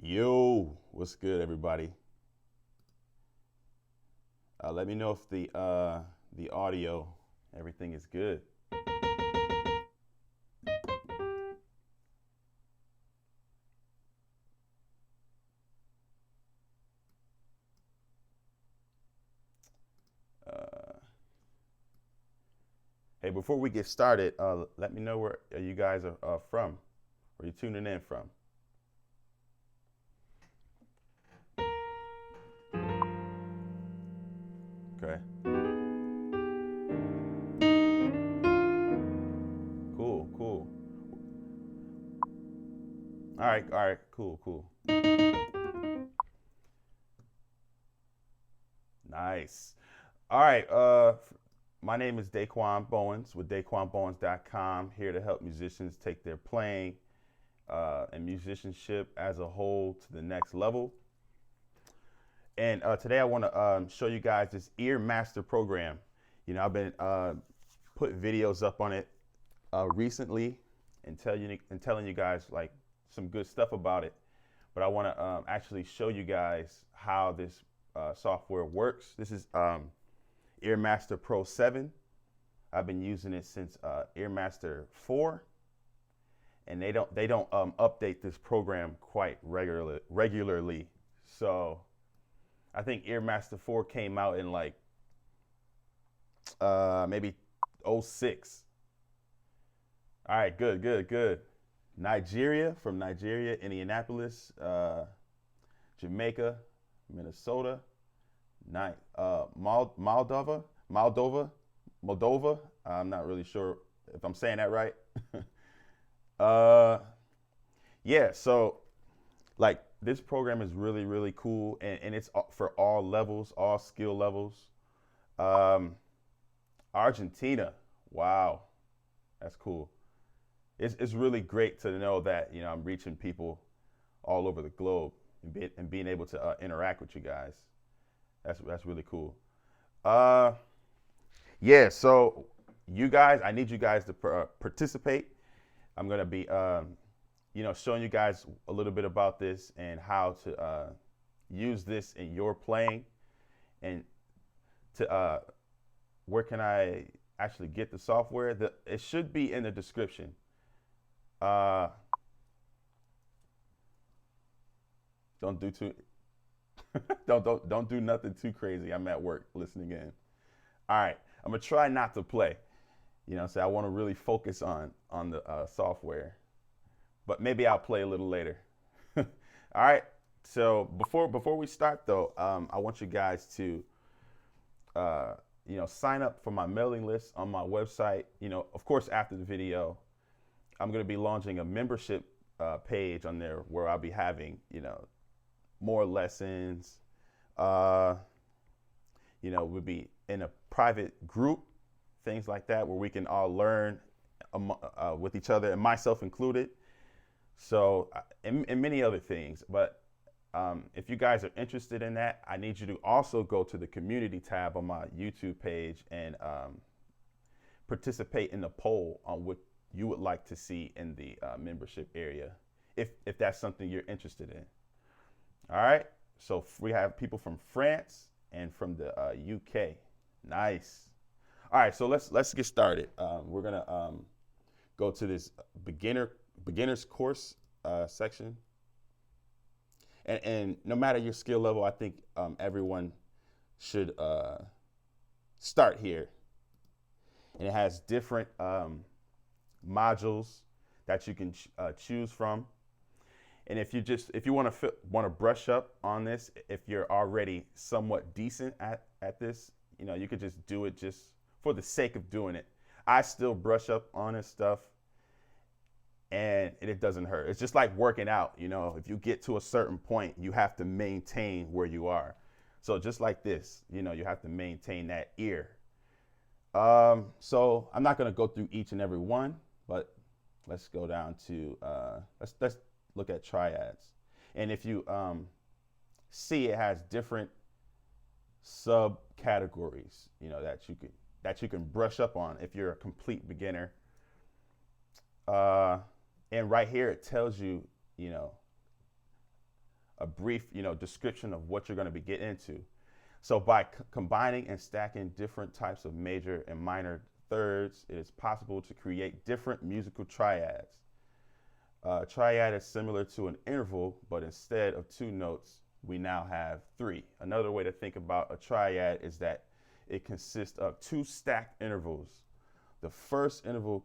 Yo, what's good, everybody? Let me know if the audio, everything is good. Hey, before we get started, let me know where you guys are from, where you tuning in from. Okay. Cool, cool. All right, cool, cool. Nice. All right, my name is Deyquan Bowens with DeyquanBowens.com, here to help musicians take their playing and musicianship as a whole to the next level. And today I want to show you guys this EarMaster program. You know, I've been putting videos up on it recently and telling you guys like some good stuff about it. But I want to actually show you guys how this software works. This is EarMaster Pro 7. I've been using it since EarMaster 4, and they don't update this program quite regularly. So I think EarMaster 4 came out in like maybe 06. All right, good. From Nigeria, Indianapolis, Jamaica, Minnesota, Moldova. I'm not really sure if I'm saying that right. Yeah, so like this program is really cool, and it's for all levels, all skill levels. Argentina, wow, that's cool. It's really great to know that, you know, I'm reaching people all over the globe and being able to interact with you guys. That's really cool. Yeah, so you guys, I need you guys to participate. I'm gonna be you know, showing you guys a little bit about this and how to use this in your playing, and to where can I actually get the software? It should be in the description. Don't do too don't do nothing too crazy. I'm at work listening in. All right, I'm gonna try not to play. You know, so I want to really focus on the software, but maybe I'll play a little later. All right. So before we start though, I want you guys to you know, sign up for my mailing list on my website. You know, of course, after the video, I'm going to be launching a membership page on there where I'll be having, you know, more lessons. You know, we'll be in a private group, things like that, where we can all learn with each other, and myself included. So, and many other things. But if you guys are interested in that, I need you to also go to the community tab on my YouTube page and participate in the poll on what you would like to see in the membership area, if that's something you're interested in. All right. So we have people from France and from the UK. Nice. All right. So let's get started. We're gonna go to this beginner's course section. And no matter your skill level, I think everyone should start here. And it has different modules that you can choose from. And if you want to brush up on this, if you're already somewhat decent at this, you know, you could just do it just for the sake of doing it. I still brush up on this stuff, and it doesn't hurt. It's just like working out. You know, if you get to a certain point, you have to maintain where you are. So just like this, you know, you have to maintain that ear. So I'm not going to go through each and every one, but let's go down to let's look at triads. And if you see, it has different subcategories, you know, that you can brush up on if you're a complete beginner. And right here it tells you, you know, a brief, description of what you're going to be getting into. So by combining and stacking different types of major and minor thirds, it is possible to create different musical triads. Triad is similar to an interval, but instead of 2 notes, we now have 3. Another way to think about a triad is that it consists of 2 stacked intervals. The first interval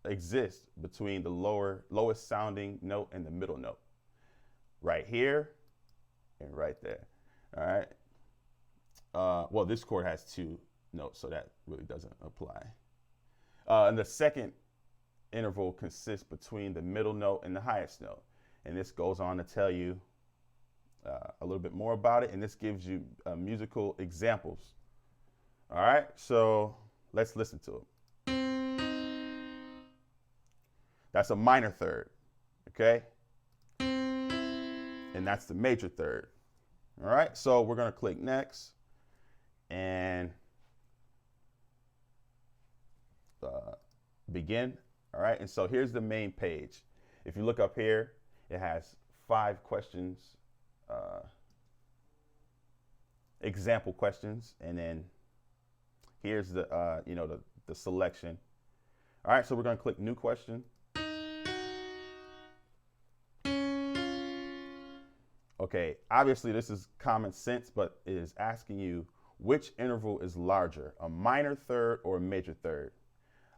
exists between the lowest sounding note and the middle note. Right here and right there. All right. Well, this chord has 2 notes, so that really doesn't apply. And the second interval consists between the middle note and the highest note. And this goes on to tell you a little bit more about it, and this gives you musical examples. All right, so let's listen to it. That's a minor third, okay? And that's the major third. All right, so we're gonna click next and begin. All right, and so here's the main page. If you look up here, it has 5 questions, example questions, and then here's the the selection. All right, so we're gonna click new question. Okay, obviously this is common sense, but it is asking you which interval is larger, a minor third or a major third.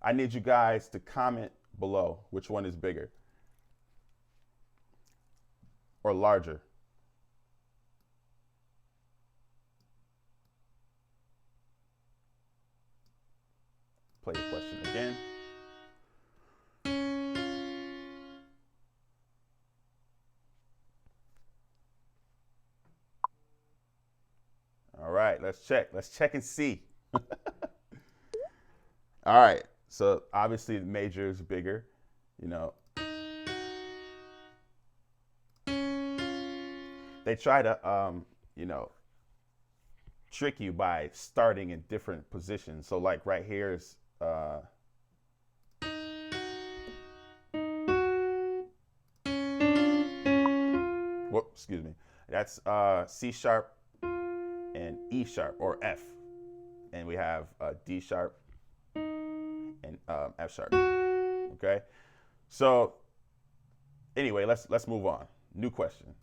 I need you guys to comment below which one is bigger or larger. Play the question again. All right, let's check. Let's check and see. All right, so obviously the major is bigger, They try to, trick you by starting in different positions. So like right here is, excuse me. That's C sharp and E sharp or F. And we have D sharp and F sharp, okay? So anyway, let's move on. New question.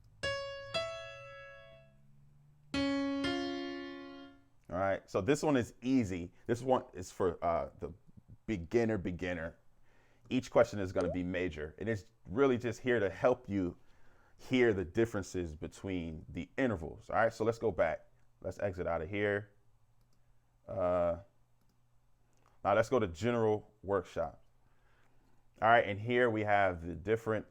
All right, so this one is easy. This one is for the beginner. Each question is gonna be major. It is really just here to help you hear the differences between the intervals. All right, so let's go back. Let's exit out of here. Now let's go to general workshop. All right, and here we have the different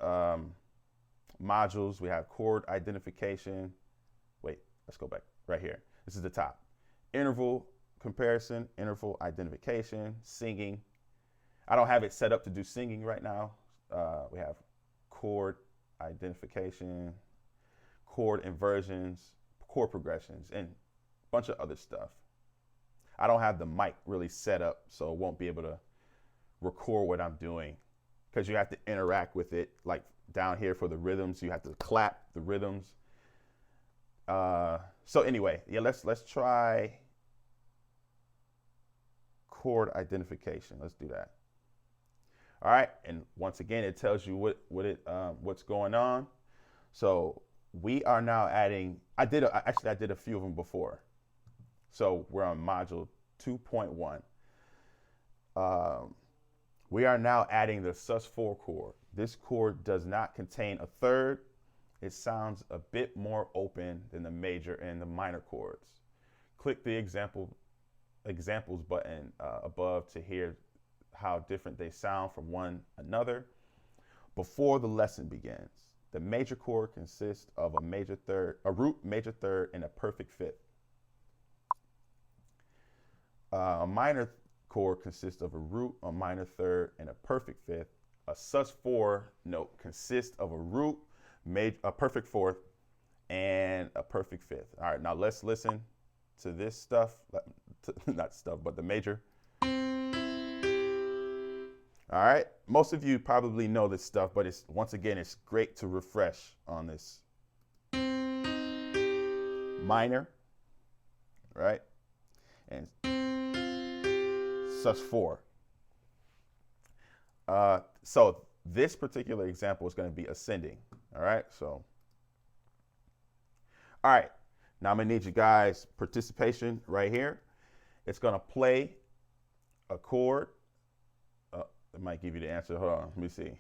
modules. We have chord identification. Wait, let's go back right here. This is the top. Interval comparison, interval identification, singing. I don't have it set up to do singing right now. We have chord identification, chord inversions, chord progressions, and a bunch of other stuff. I don't have the mic really set up, so it won't be able to record what I'm doing because you have to interact with it. Like down here for the rhythms, you have to clap the rhythms. So anyway, yeah, let's try chord identification. Let's do that. All right, and once again, it tells you what's going on. So we are now adding. I did a few of them before. So we're on module 2.1. We are now adding the sus4 chord. This chord does not contain a third. It sounds a bit more open than the major and the minor chords. Click the examples button above to hear how different they sound from one another. Before the lesson begins, the major chord consists of a root major third, and a perfect fifth. A minor chord consists of a root, a minor third, and a perfect fifth. A sus4 note consists of a root, a perfect fourth, and a perfect fifth. All right, now let's listen to this stuff, not stuff, but the major. All right, most of you probably know this stuff, but once again, it's great to refresh on this. minor, right? And sus4. So this particular example is going to be ascending, all right? So, all right, now I'm going to need you guys' participation right here. It's going to play a chord. It might give you the answer. Hold on, let me see.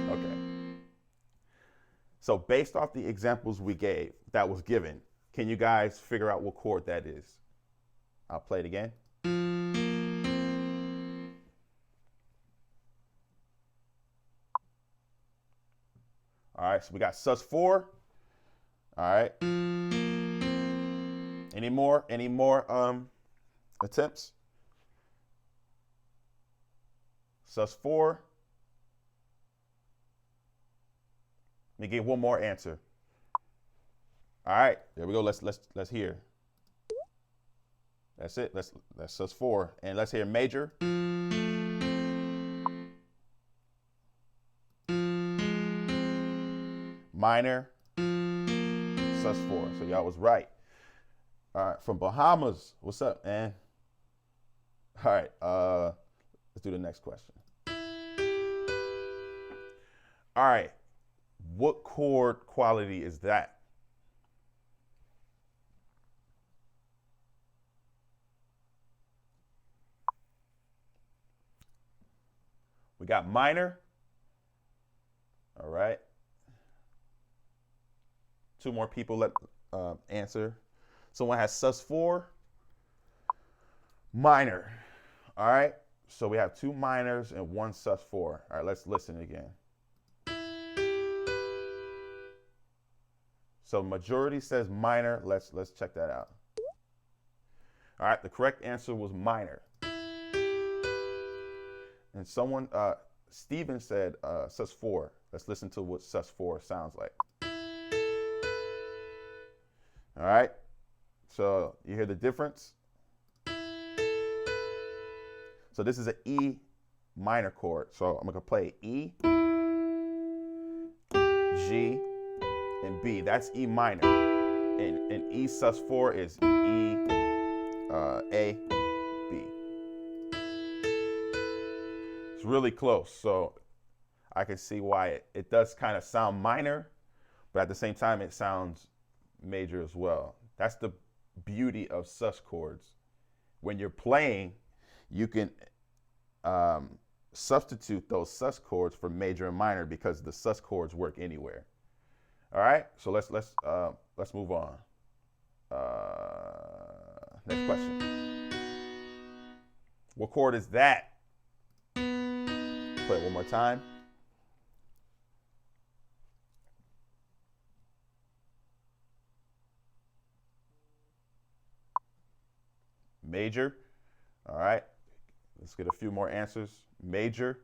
Okay. So based off the examples we gave, that was given, can you guys figure out what chord that is? I'll play it again. All right, so we got sus4. All right. Any more attempts? sus4. Let me get one more answer. All right, there we go. Let's hear. That's it. That's sus4, and let's hear major. Minor, sus4. So y'all was right. All right, from Bahamas, what's up, man? All right, let's do the next question. All right, what chord quality is that? We got minor. All right. Two more people let answer. Someone has sus4, minor. All right. So we have two minors and one sus4. All right, let's listen again. So majority says minor. Let's check that out. All right, the correct answer was minor. And someone, Steven said sus4. Let's listen to what sus4 sounds like. All right, so you hear the difference? So this is an E minor chord. So I'm gonna play E, G, and B. That's E minor. And E sus4 is E, A, B. It's really close. So I can see why it does kind of sound minor, but at the same time it sounds major as well. That's the beauty of sus chords. When you're playing, you can substitute those sus chords for major and minor because the sus chords work anywhere. All right, so let's move on. Next question. What chord is that? Play it one more time. Major. All right. Let's get a few more answers. Major.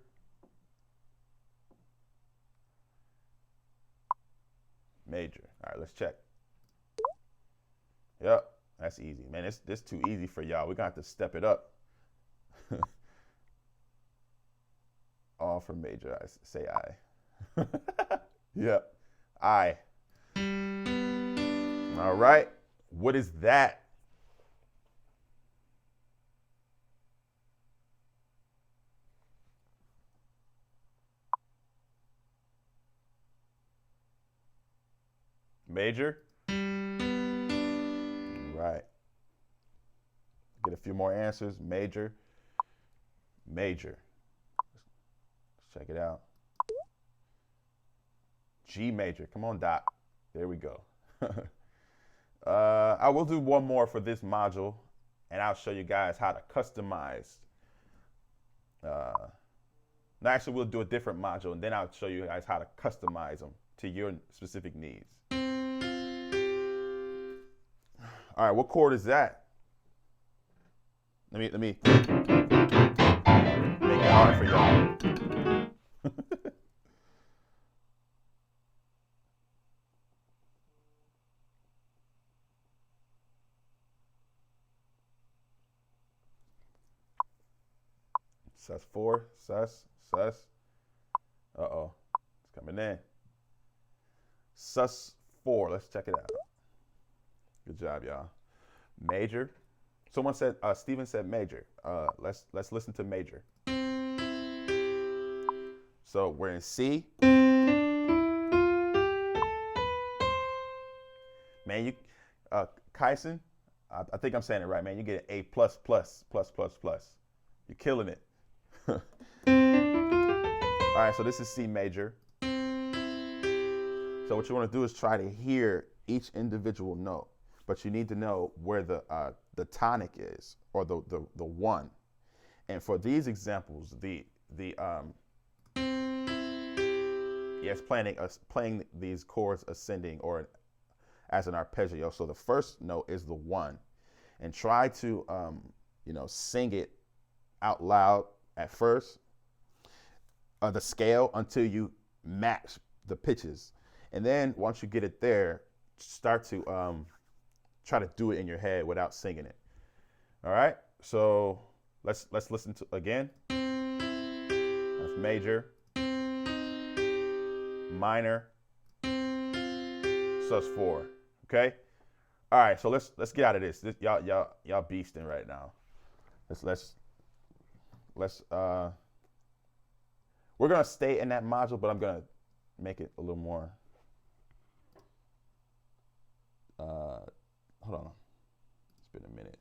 Major. All right, let's check. Yep, that's easy. Man, this too easy for y'all. We're going to have to step it up. All for major. I say I. Yep, I. All right. What is that? Major. Right. Get a few more answers. Major. Major. Let's check it out. G major. Come on, Doc. There we go. I will do one more for this module, and I'll show you guys how to customize. Actually, we'll do a different module, and then I'll show you guys how to customize them to your specific needs. All right, what chord is that? Let me make it hard for y'all. sus4, sus. Uh-oh, it's coming in. sus4. 4. Let's check it out. Good job, y'all. Major. Someone said, Steven said major. Let's listen to major. So we're in C. Man, you, Kyson, I think I'm saying it right, man. You get an A++++++. You're killing it. All right, so this is C major. So what you want to do is try to hear each individual note, but you need to know where the tonic is, or the 1. And for these examples, it's playing these chords ascending or as an arpeggio. So the first note is the 1, and try to sing it out loud at first, the scale, until you match the pitches. And then once you get it there, start to try to do it in your head without singing it. All right, so let's listen to again. That's major, minor, sus4. Okay. All right, so let's get out of this. Y'all beasting right now. We're gonna stay in that module, but I'm gonna make it a little more. Hold on. It's been a minute.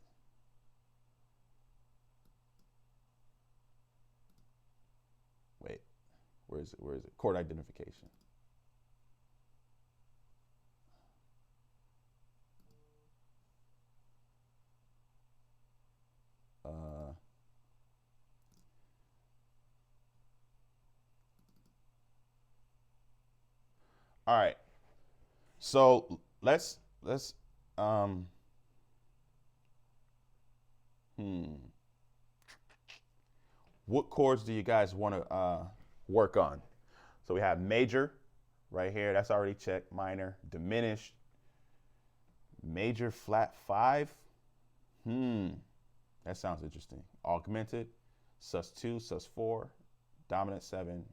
Wait, where is it? Where is it? Chord identification. All right. So let's what chords do you guys want to work on? So we have major right here. That's already checked. Minor, diminished, major flat 5. That sounds interesting. Augmented, sus2, sus4, dominant 7,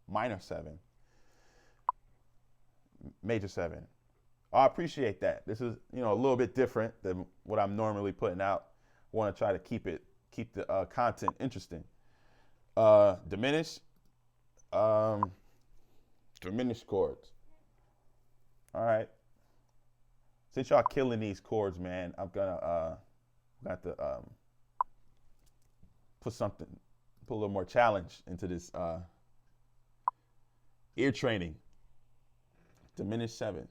minor 7, major 7. I appreciate that. This is, a little bit different than what I'm normally putting out. I want to try to keep the content interesting. Diminished chords. All right. Since y'all killing these chords, man, I'm gonna have to put a little more challenge into this ear training. Diminished 7.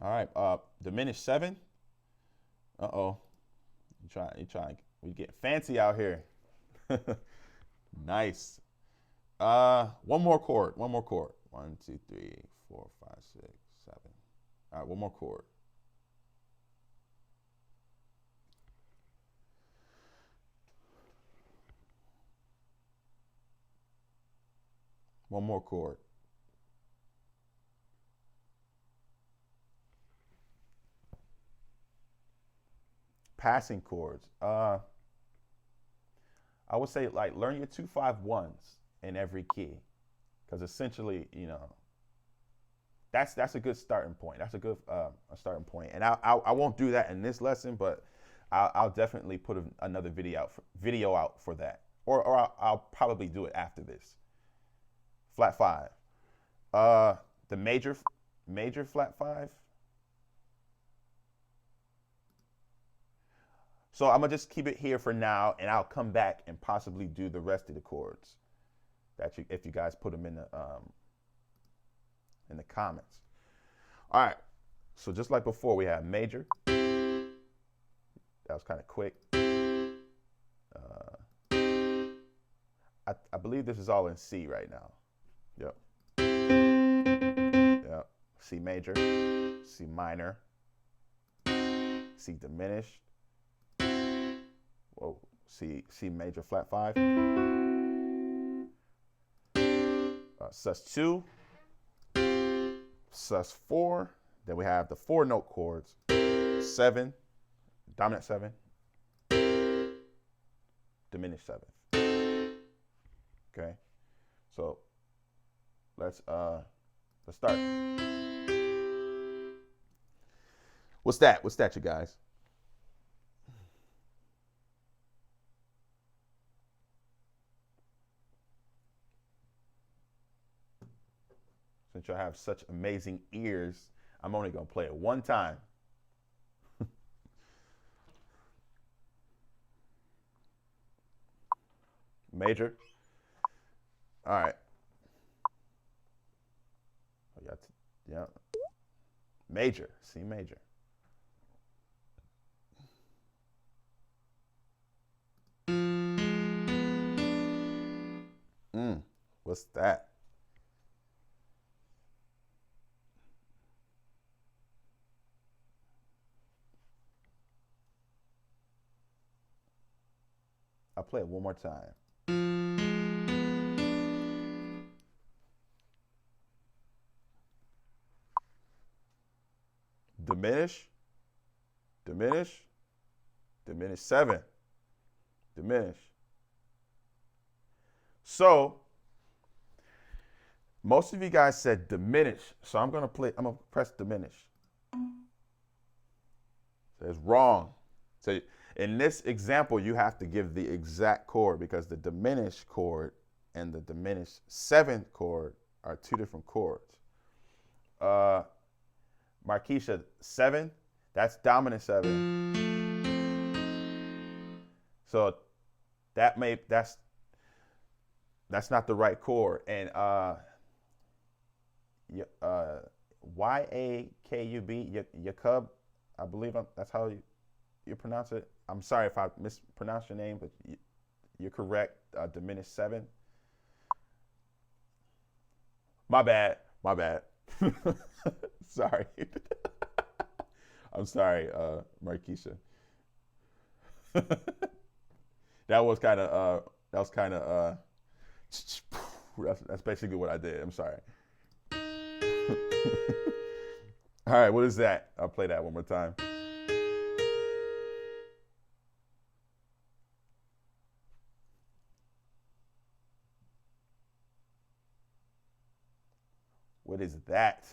All right, diminished 7. Uh-oh. You try. We get fancy out here. Nice. One more chord. 1, 2, 3, 4, 5, 6, 7. All right, one more chord. One more chord. Passing chords. I would say learn your 2-5-1s in every key, because essentially, that's a good starting point. That's a good starting point. And I won't do that in this lesson, but I'll definitely put another video out for that, or I'll probably do it after this. Flat 5. The major flat 5. So I'm gonna just keep it here for now, and I'll come back and possibly do the rest of the chords if you guys put them in the comments. All right. So just like before, we have major. That was kind of quick. I believe this is all in C right now. Yep. Yep. C major, C minor, C diminished. Whoa, C major flat 5. Sus2, sus4. Then we have the 4-note chords. 7, dominant 7, diminished 7. Okay, so let's start. What's that? What's that, you guys? Since y'all have such amazing ears, I'm only gonna play it one time. Major. All right. Oh, yeah. Major. C major. What's that? I'll play it one more time. Diminish, diminish, diminish 7, diminish. So, most of you guys said diminish, so I'm gonna press diminish. So it's wrong. So in this example, you have to give the exact chord because the diminished chord and the diminished 7th chord are 2 different chords. Marquisha, 7, that's dominant 7. So that's not the right chord. And Y-A-K-U-B, Yaqub, I believe that's how you pronounce it. I'm sorry if I mispronounced your name, but you're correct. Diminished 7. My bad. Sorry. I'm sorry, Marquisha. That was kind of that's basically what I did. I'm sorry. All right, what is that? I'll play that one more time. What is that?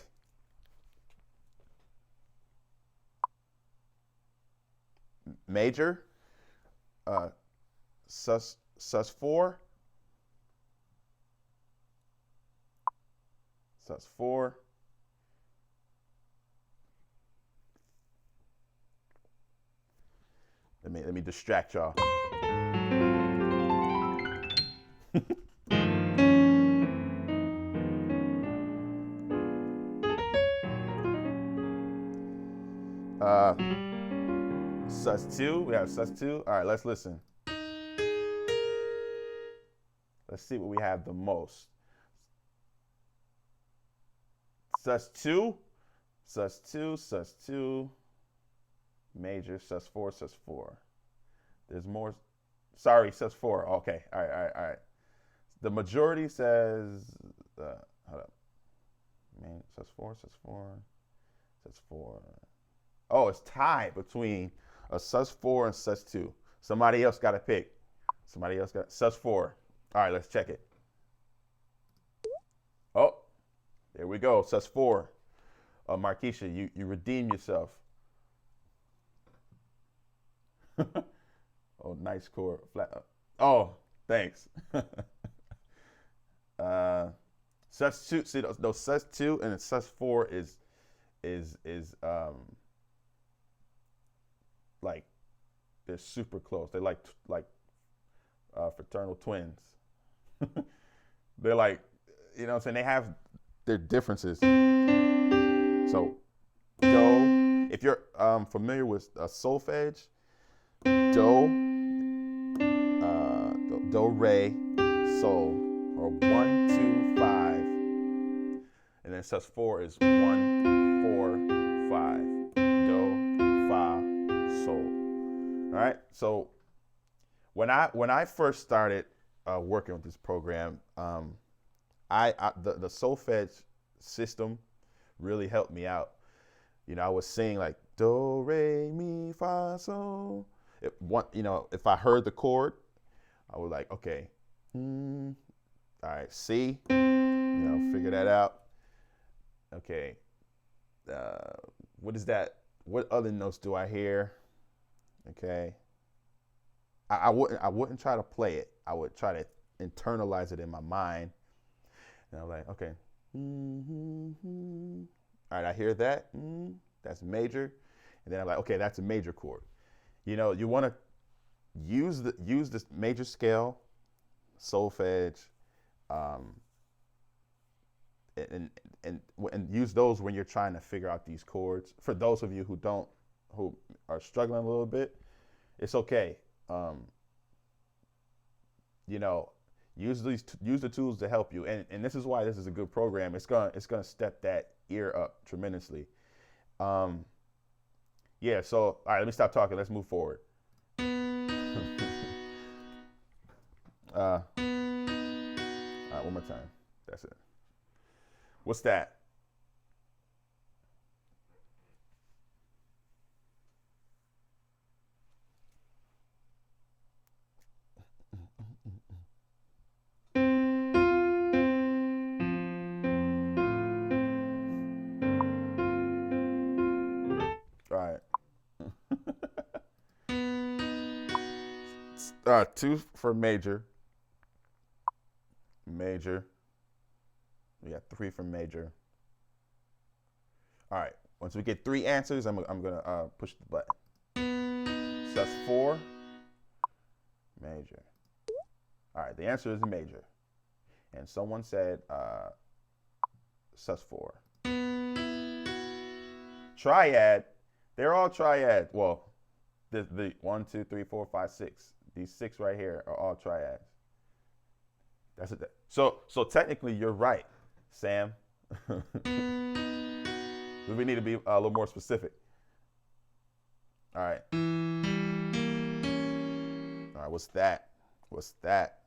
Major, sus 4, sus 4. Let me distract y'all. Sus 2, we have sus 2. All right, let's listen. Let's see what we have the most. Sus 2, sus 2, sus 2, major, sus 4, sus 4. There's more. Sorry, sus 4. Okay, all right. The majority says, hold up. Man, sus 4, sus 4, sus 4. Oh, it's tied between a sus 4 and sus 2. Somebody else got to pick. Somebody else got sus 4. All right, let's check it. Oh, there we go. Sus 4. Marquisha, you redeem yourself. Oh, nice chord. Flat. Oh, thanks. Sus 2. See those sus 2 and sus 4 is like they're super close. They're like fraternal twins. They're like, you know what I'm saying? They have their differences. So do, if you're familiar with solfege, do, re, sol, or 1, 2, 5, and then sus 4 is 1, 4, 5, do, fa, sol. All right. So when I first started working with this program, the solfege system really helped me out. You know, I was singing like do, re, mi, fa, sol. If I heard the chord, I was like, okay, all right, C, figure that out. Okay. What is that? What other notes do I hear? Okay. I wouldn't try to play it. I would try to internalize it in my mind. And I'm like, okay. All right, I hear that. That's major. And then I'm like, okay, that's a major chord. You want to use this major scale, solfege, and use those when you're trying to figure out these chords. For those of you who are struggling a little bit, it's okay. Use the tools to help you, and this is why this is a good program. It's gonna step that ear up tremendously. Yeah. So all right, let me stop talking. Let's move forward. All right, one more time. That's it. What's that? All right. 2 for major. Major. We got 3 for major. All right. Once we get 3 answers, I'm gonna push the button. sus4, major. All right. The answer is major, and someone said sus4. Triad. They're all triad. Well, the 1, 2, 3, 4, 5, 6. These 6 right here are all triads. That's it. So technically, you're right, Sam. We need to be a little more specific. All right. All right. What's that? What's that?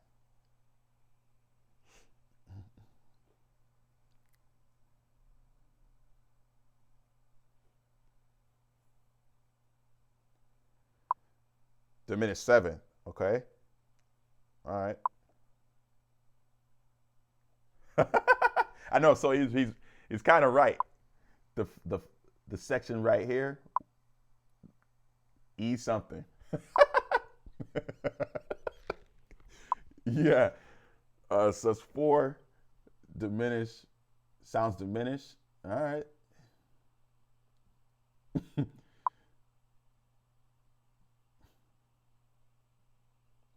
Diminished 7. Okay. All right. I know. So he's kind of right. The section right here, E something. Yeah. sus4, diminished, sounds diminished. All right.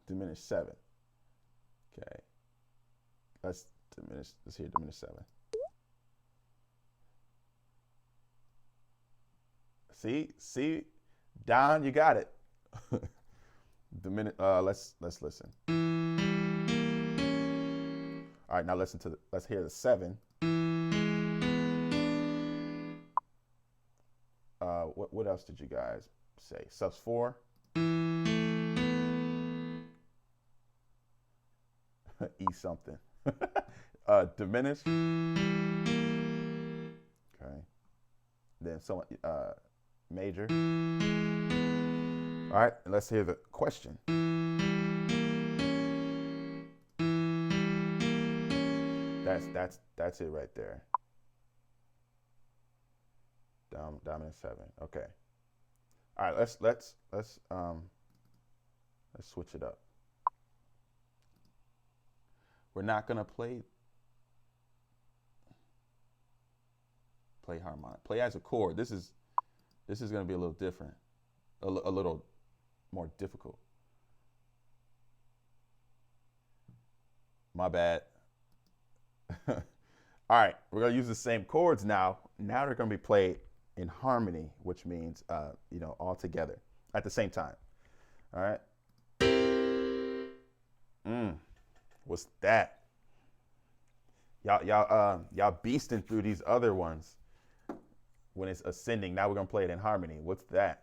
Diminished 7. Okay. Let's hear diminished 7. See, Don, you got it. Let's listen. All right, now let's hear the 7. What else did you guys say? sus4. E something. Diminished. Okay. Then someone major. All right, let's hear the question. That's it right there. Dominant 7. Okay. All right, let's switch it up. We're not gonna play harmonic. Play as a chord. This is gonna be a little different, a little more difficult. My bad. All right, we're gonna use the same chords now. Now they're gonna be played in harmony, which means all together at the same time. All right. What's that? Y'all beasting through these other ones when it's ascending. Now we're gonna play it in harmony. What's that?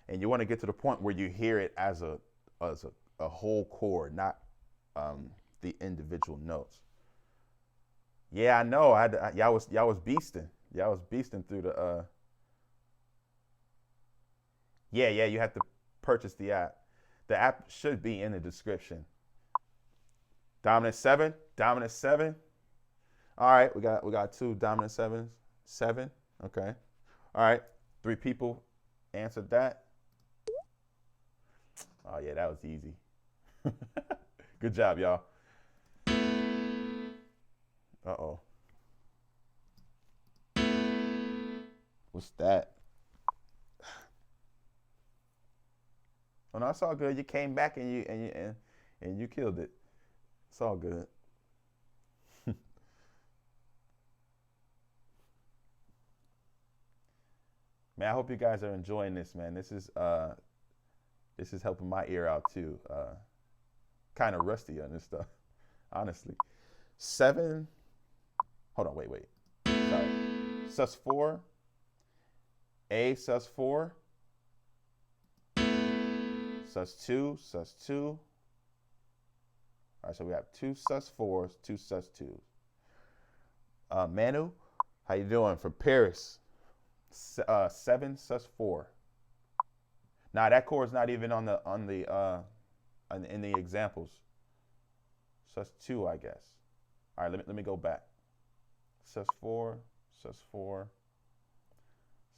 And you want to get to the point where you hear it as a whole chord, not the individual notes. Yeah, I know. Y'all was beasting. Y'all was beasting through the. Yeah, you have to purchase the app. The app should be in the description. Dominant 7, dominant 7. All right, we got 2 dominant 7s. 7, okay. All right, 3 people answered that. Oh yeah, that was easy. Good job, y'all. Uh-oh. What's that? Oh no, it's all good. You came back and you killed it. It's all good. Man, I hope you guys are enjoying this, man. This is helping my ear out too. Kind of rusty on this stuff, honestly. 7. Hold on, wait. Sorry. sus4. A sus4. sus2, sus2. All right, so we have 2 sus4s, 2 sus2s. Manu, how you doing? From Paris. 7 sus4. Nah, that chord's not even in the examples. sus2, I guess. All right, let me go back. sus4, sus4,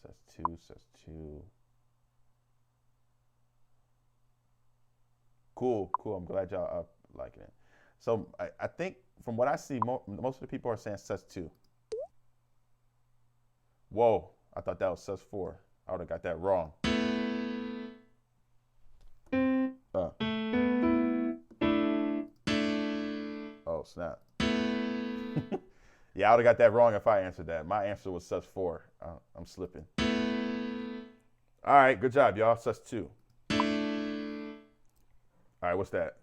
sus2, sus2. Cool. I'm glad y'all are liking it. So I think from what I see, most of the people are saying sus2. Whoa, I thought that was sus4. I would have got that wrong. Oh, snap. Yeah, I would have got that wrong if I answered that. My answer was sus4. I'm slipping. All right, good job, y'all. sus2. All right, what's that?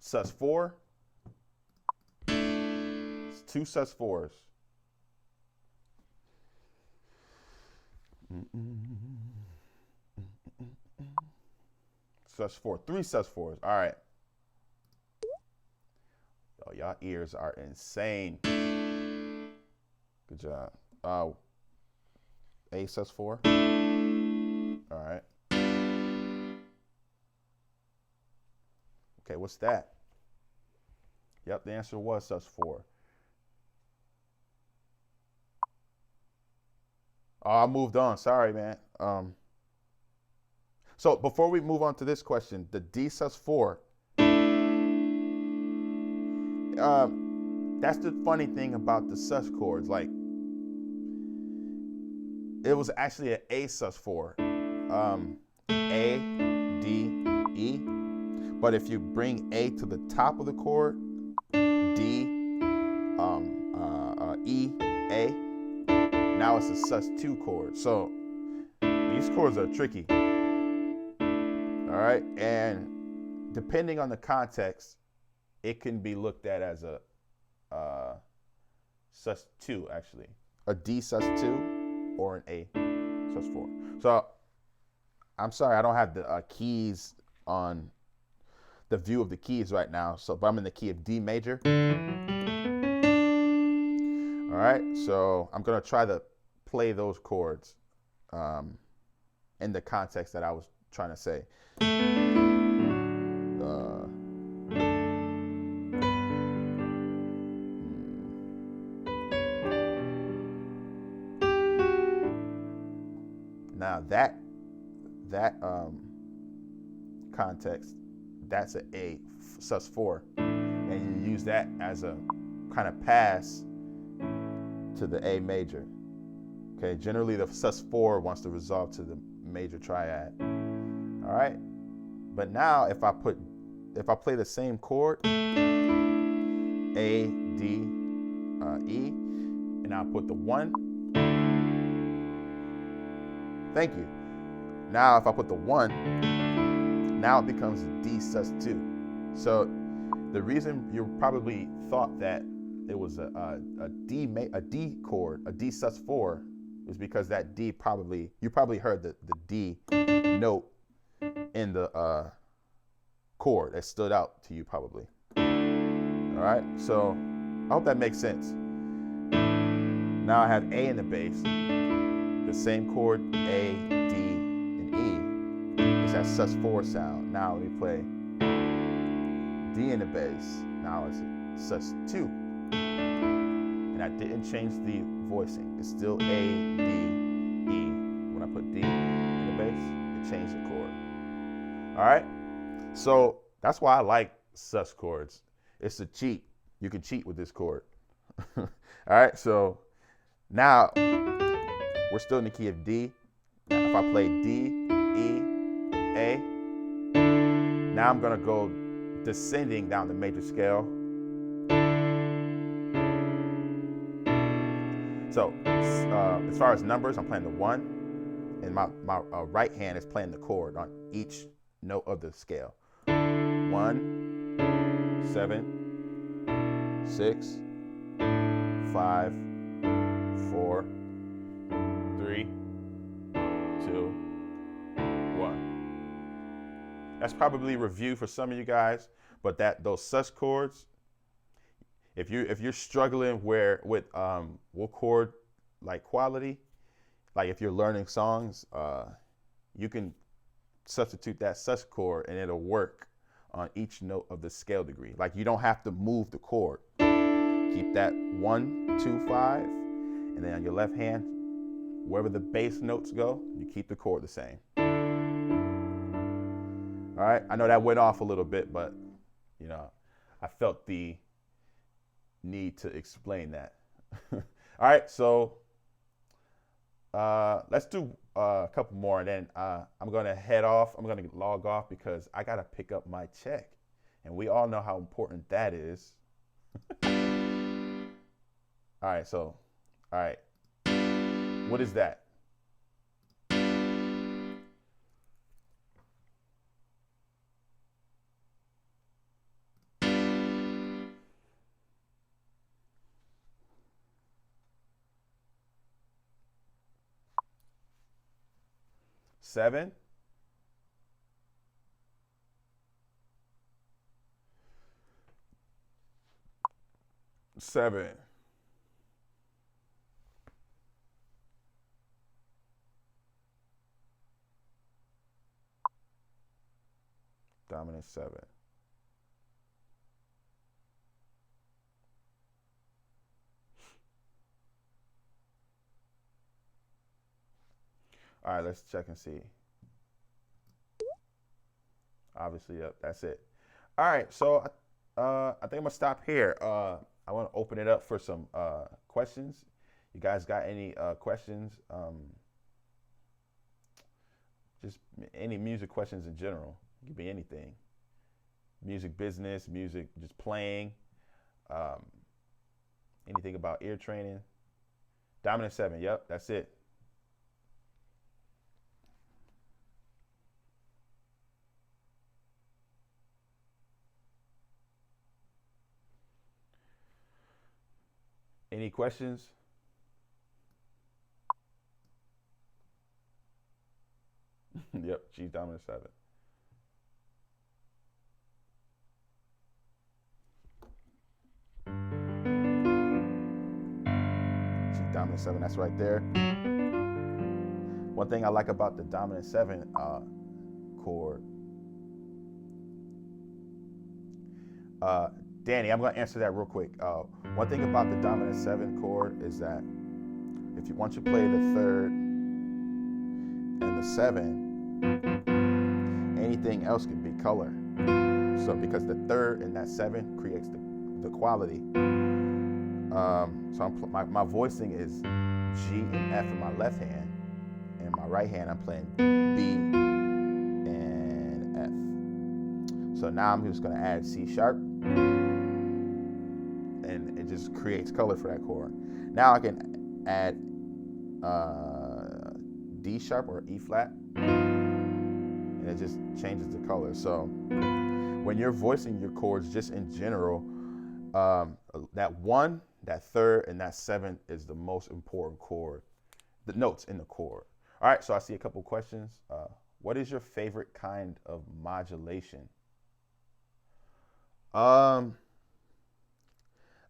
sus4. It's 2 sus4s. sus4. 3 sus4s. All right. Oh, y'all ears are insane. Good job. A sus4. All right. Okay, what's that? Yep, the answer was sus4. Oh, I moved on. Sorry, man. So before we move on to this question, the D sus4. That's the funny thing about the sus chords. Like, it was actually an A sus4. A, D, E. But if you bring A to the top of the chord, D, E, A, now it's a sus2 chord. So these chords are tricky. All right, and depending on the context, it can be looked at as a sus2, actually. A D sus2 or an A sus4. So I'm sorry, I don't have the keys on the view of the keys right now. So, but I'm in the key of D major. All right, so I'm gonna try to play those chords in the context that I was trying to say. Now that context, that's an A sus4, and you use that as a kind of pass to the A major. Okay, generally the sus4 wants to resolve to the major triad. All right, but now if I play the same chord, A, D, E, and I put the 1. Thank you. Now if I put the 1, now it becomes D sus2. So the reason you probably thought that was a D chord, a D sus4, is because that D you probably heard the D note in the chord that stood out to you probably. All right, so I hope that makes sense. Now I have A in the bass, the same chord, A, D, and E. It's that sus4 sound. Now let me play D in the bass. Now it's sus2. And I didn't change the voicing. It's still A, D, E. When I put D in the bass, it changed the chord. All right? So that's why I like sus chords. It's a cheat. You can cheat with this chord. All right, so now we're still in the key of D. Now if I play D, E, A, now I'm gonna go descending down the major scale. So as far as numbers, I'm playing the 1, and my right hand is playing the chord on each note of the scale. 1, 7, 6, 5, 4, 3, 2, 1. That's probably review for some of you guys, but those sus chords, if you're struggling with what chord like quality, like if you're learning songs, you can substitute that sus chord and it'll work on each note of the scale degree. Like you don't have to move the chord. Keep that 1, 2, 5, and then on your left hand, wherever the bass notes go, you keep the chord the same. All right, I know that went off a little bit, but you know, I felt the need to explain that. All right, so let's do a couple more, and then I'm gonna head off. I'm gonna log off because I gotta pick up my check, and we all know how important that is. All right, so, all right, what is that? Seven. Seven. Dominant 7. All right, let's check and see. Obviously, yep, that's it. All right, so I think I'm gonna stop here. I want to open it up for some questions. You guys got any questions? Just any music questions in general. It could be anything. Music business, music just playing. Anything about ear training. Dominant 7, yep, that's it. Any questions? Yep, G dominant 7. G dominant 7, that's right there. One thing I like about the dominant 7 chord. Danny, I'm going to answer that real quick. One thing about the dominant 7 chord is that once you play the 3rd and the 7, anything else can be color. So because the 3rd and that 7 creates the quality. So my voicing is G and F in my left hand, and in my right hand I'm playing B and F. So now I'm just going to add C sharp. And it just creates color for that chord. Now I can add D sharp or E flat, and it just changes the color. So when you're voicing your chords just in general, That 1, that 3rd, and that 7th is the most important chord, the notes in the chord. All right, so I see a couple questions. What is your favorite kind of modulation? I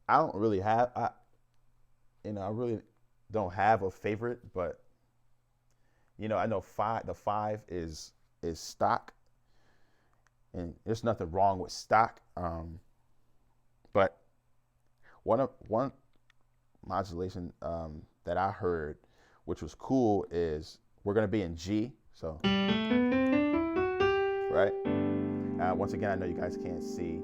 don't really have, I really don't have a favorite, but I know the 5 is stock, and there's nothing wrong with stock. But one modulation that I heard, which was cool, is we're gonna be in G, so right. Once again, I know you guys can't see.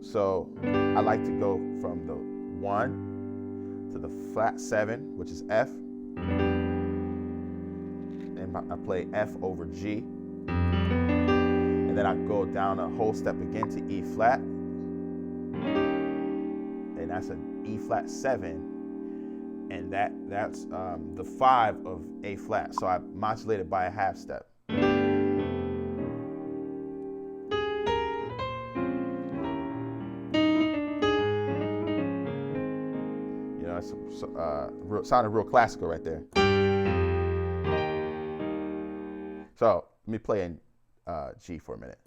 So I like to go from the 1 to the flat 7, which is F, and I play F over G, and then I go down a whole step again to E flat, and that's an E flat 7, and that's the 5 of A flat. So I modulate it by a half step. Sounded real classical right there. So let me play in G for a minute.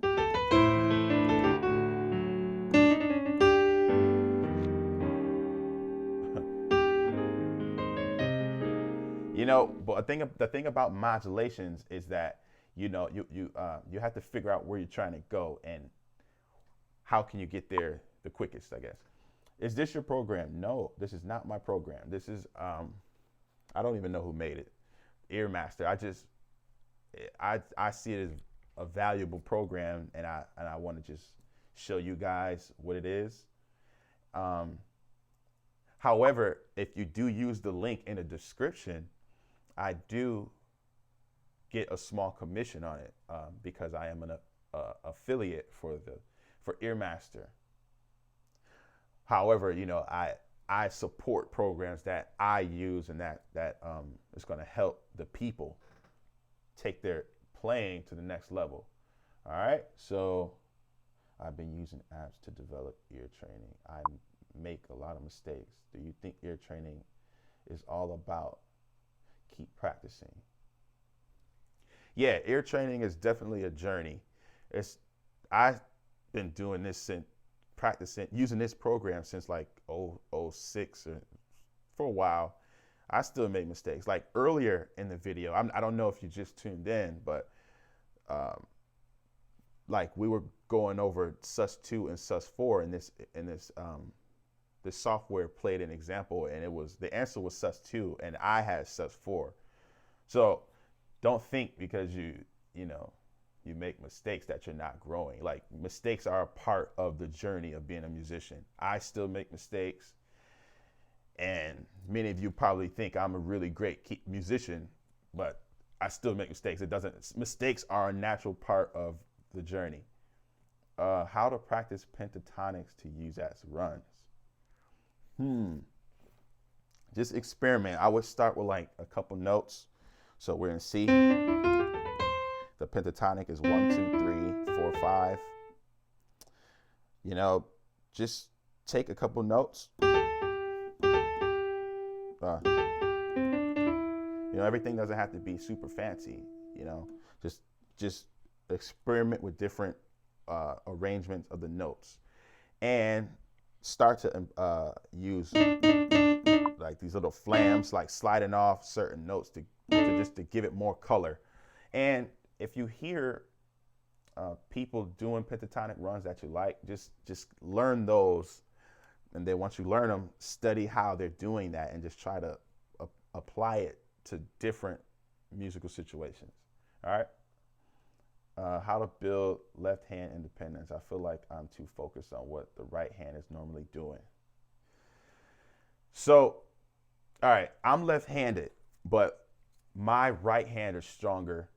But the thing about modulations is that you have to figure out where you're trying to go and how can you get there the quickest, I guess. Is this your program? No, this is not my program. This is, I don't even know who made it. EarMaster. I see it as a valuable program, and I want to just show you guys what it is. However, if you do use the link in the description, I do get a small commission on it because I am an affiliate for EarMaster. However, I support programs that I use and that is going to help the people take their playing to the next level. All right, so I've been using apps to develop ear training. I make a lot of mistakes. Do you think ear training is all about keep practicing? Yeah, ear training is definitely a journey. I've been doing this since using this program since like 06 or for a while. I still make mistakes. Like earlier in the video, I don't know if you just tuned in, but like we were going over sus2 and sus4 in this software played an example, and the answer was sus2 and I had sus4. So don't think because you make mistakes that you're not growing. Like mistakes are a part of the journey of being a musician. I still make mistakes, and many of you probably think I'm a really great musician, but I still make mistakes. Mistakes are a natural part of the journey. How to practice pentatonics to use as runs. Just experiment. I would start with like a couple notes. So we're in C. The pentatonic is 1, 2, 3, 4, 5. Just take a couple notes. Everything doesn't have to be super fancy. Just experiment with different arrangements of the notes, and start to use like these little flams, like sliding off certain notes to give it more color. And if you hear people doing pentatonic runs that you like, just learn those, and then once you learn them, study how they're doing that and just try to apply it to different musical situations. All right. How to build left hand independence. I feel like I'm too focused on what the right hand is normally doing. So, all right, I'm left-handed, but my right hand is stronger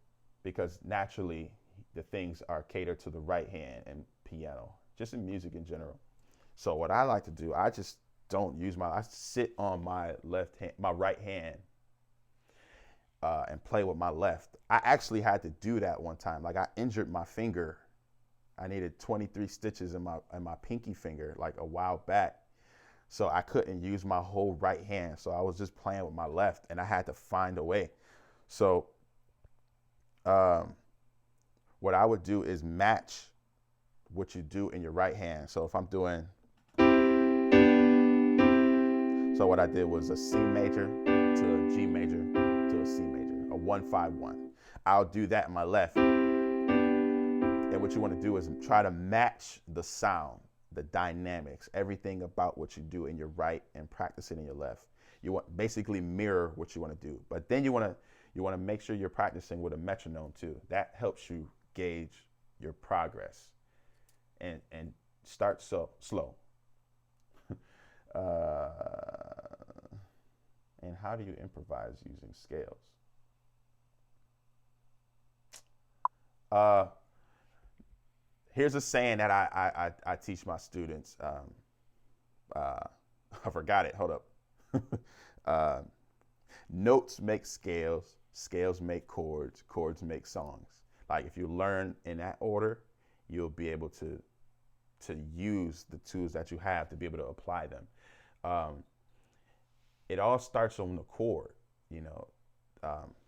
because naturally the things are catered to the right hand in piano, just in music in general. So what I like to do, I just don't use I sit on my right hand and play with my left. I actually had to do that one time. Like I injured my finger I needed 23 stitches in my pinky finger like a while back. So I couldn't use my whole right hand. So I was just playing with my left, and I had to find a way. So what I would do is match what you do in your right hand. So if I'm doing, so what I did was a C major to a G major to a C major, a 1-5-1. I'll do that in my left. And what you want to do is try to match the sound, the dynamics, everything about what you do in your right and practice it in your left. You want basically mirror what you want to do. But then you want to make sure you're practicing with a metronome too. That helps you gauge your progress. And start slow. And how do you improvise using scales? Here's a saying that I teach my students. I forgot it. Hold up. Notes make scales. Scales make chords. Chords make songs. Like if you learn in that order, you'll be able to use the tools that you have to be able to apply them. It all starts on the chord. You know,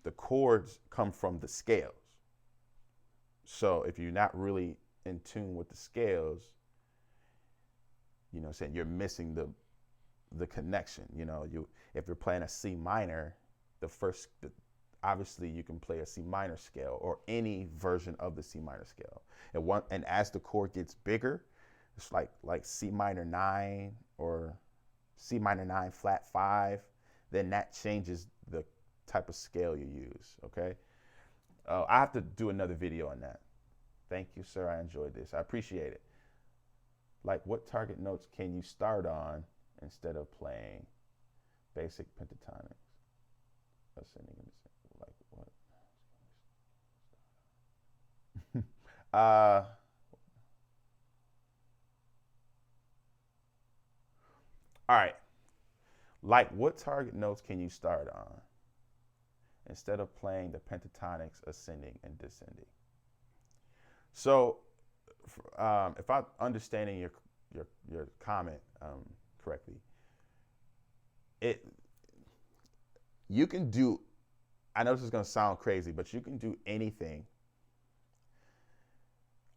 the chords come from the scales. So if you're not really in tune with the scales, you know, saying you're missing the connection. You know, if you're playing a C minor, obviously you can play a C minor scale or any version of the C minor scale. And as the chord gets bigger, it's like C minor 9 or C minor 9 flat 5, then that changes the type of scale you use, okay? I have to do another video on that. Thank you, sir. I enjoyed this. I appreciate it. Like, what target notes can you start on instead of playing basic pentatonics? Ascending and descending. Like what? All right. Like, what target notes can you start on instead of playing the pentatonics ascending and descending? So, if I'm understanding your comment correctly, you can do. I know this is going to sound crazy, but you can do anything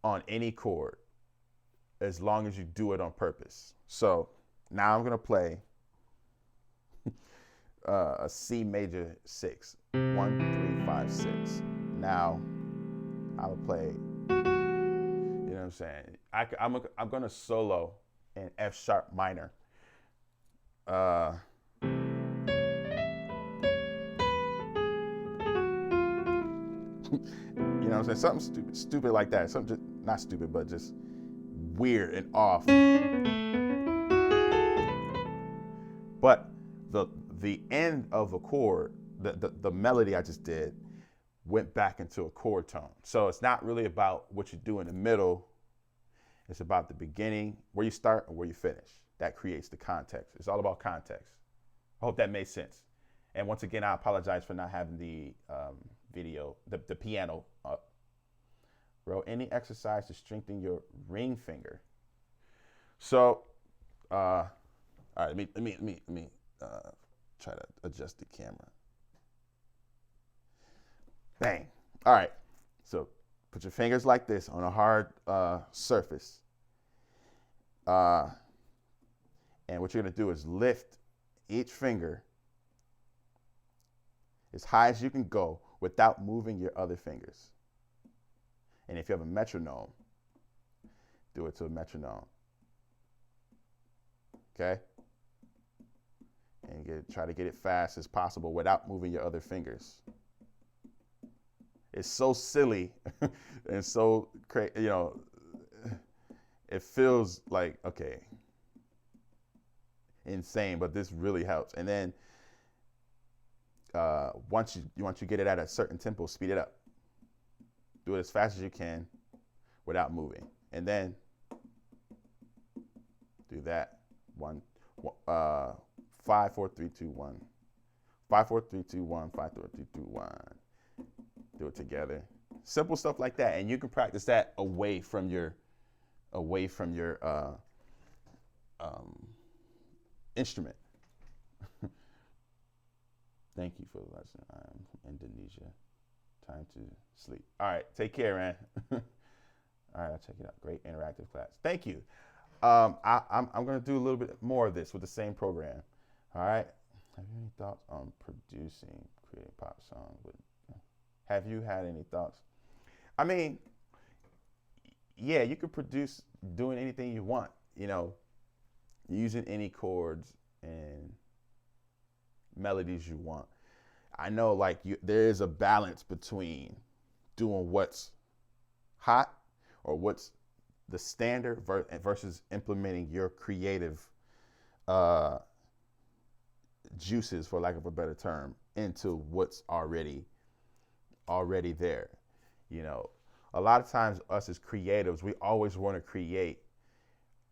on any chord as long as you do it on purpose. So now I'm going to play a C major 6, 1, 3, 5, 6. Now I'll play. You know what I'm saying? I'm going to solo in F sharp minor. You know what I'm saying? Something stupid like that. Something just, not stupid, but just weird and off. But the end of a chord, the melody I just did, went back into a chord tone. So it's not really about what you do in the middle. It's about the beginning, where you start and where you finish. That creates the context. It's all about context. I hope that made sense. And once again, I apologize for not having the video, the piano up. Bro, any exercise to strengthen your ring finger. So, all right, let me try to adjust the camera. Bang. All right. So put your fingers like this on a hard surface. And what you're going to do is lift each finger as high as you can go without moving your other fingers. And if you have a metronome, do it to a metronome. Okay? And try to get it fast as possible without moving your other fingers. It's so silly and so crazy, you know, it feels like, okay, insane, but this really helps. And then once you get it at a certain tempo, speed it up. Do it as fast as you can without moving. And then do that. 5, 4, 3, 2, 1. 5, 4, 3, 2, 1. 5, 4, 3, 2, 1. Do it together. Simple stuff like that. And you can practice that away from your away from your instrument. Thank you for the lesson. I'm from Indonesia. Time to sleep. All right, take care, man. All right, I'll check it out. Great interactive class. Thank you. I'm going to do a little bit more of this with the same program. All right. Have you any thoughts on producing, creating pop songs? Have you had any thoughts? I mean, yeah, you could produce doing anything you want, you know, using any chords and melodies you want. I know, like, there is a balance between doing what's hot or what's the standard versus implementing your creative juices, for lack of a better term, into what's already there. You know, a lot of times us as creatives, we always want to create,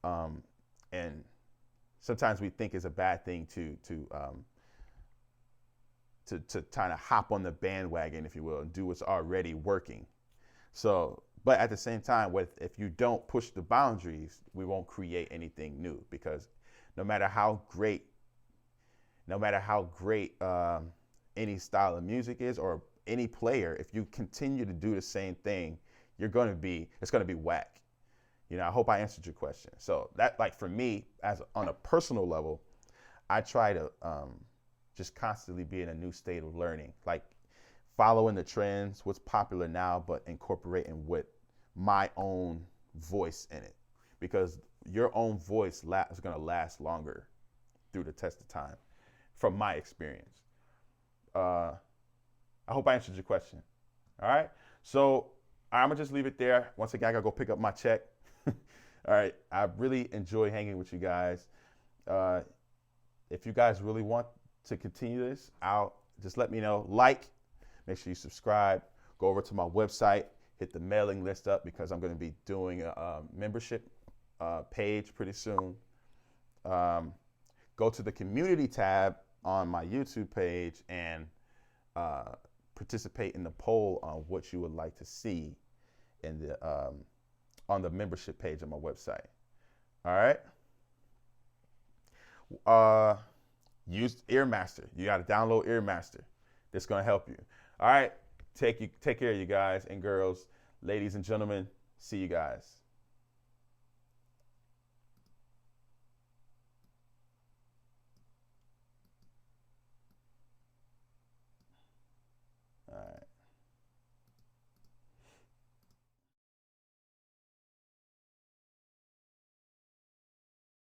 and sometimes we think it's a bad thing to kind of hop on the bandwagon, if you will, and do what's already working. So, but at the same time, if you don't push the boundaries, we won't create anything new, because no matter how great any style of music is, or any player, if you continue to do the same thing, it's going to be whack. You know, I hope I answered your question. So that, like, for me, on a personal level, I try to just constantly be in a new state of learning, like following the trends, what's popular now, but incorporating with my own voice in it, because your own voice is going to last longer through the test of time, from my experience. I hope I answered your question. All right. So I'm going to just leave it there. Once again, I got to go pick up my check. All right. I really enjoy hanging with you guys. If you guys really want to continue this, just let me know. Make sure you subscribe. Go over to my website. Hit the mailing list up, because I'm going to be doing a membership page pretty soon. Go to the community tab on my YouTube page and participate in the poll on what you would like to see in the on the membership page on my website. All right. Use EarMaster. You got to download EarMaster. That's going to help you. All right. Take care, you guys and girls, ladies and gentlemen. See you guys.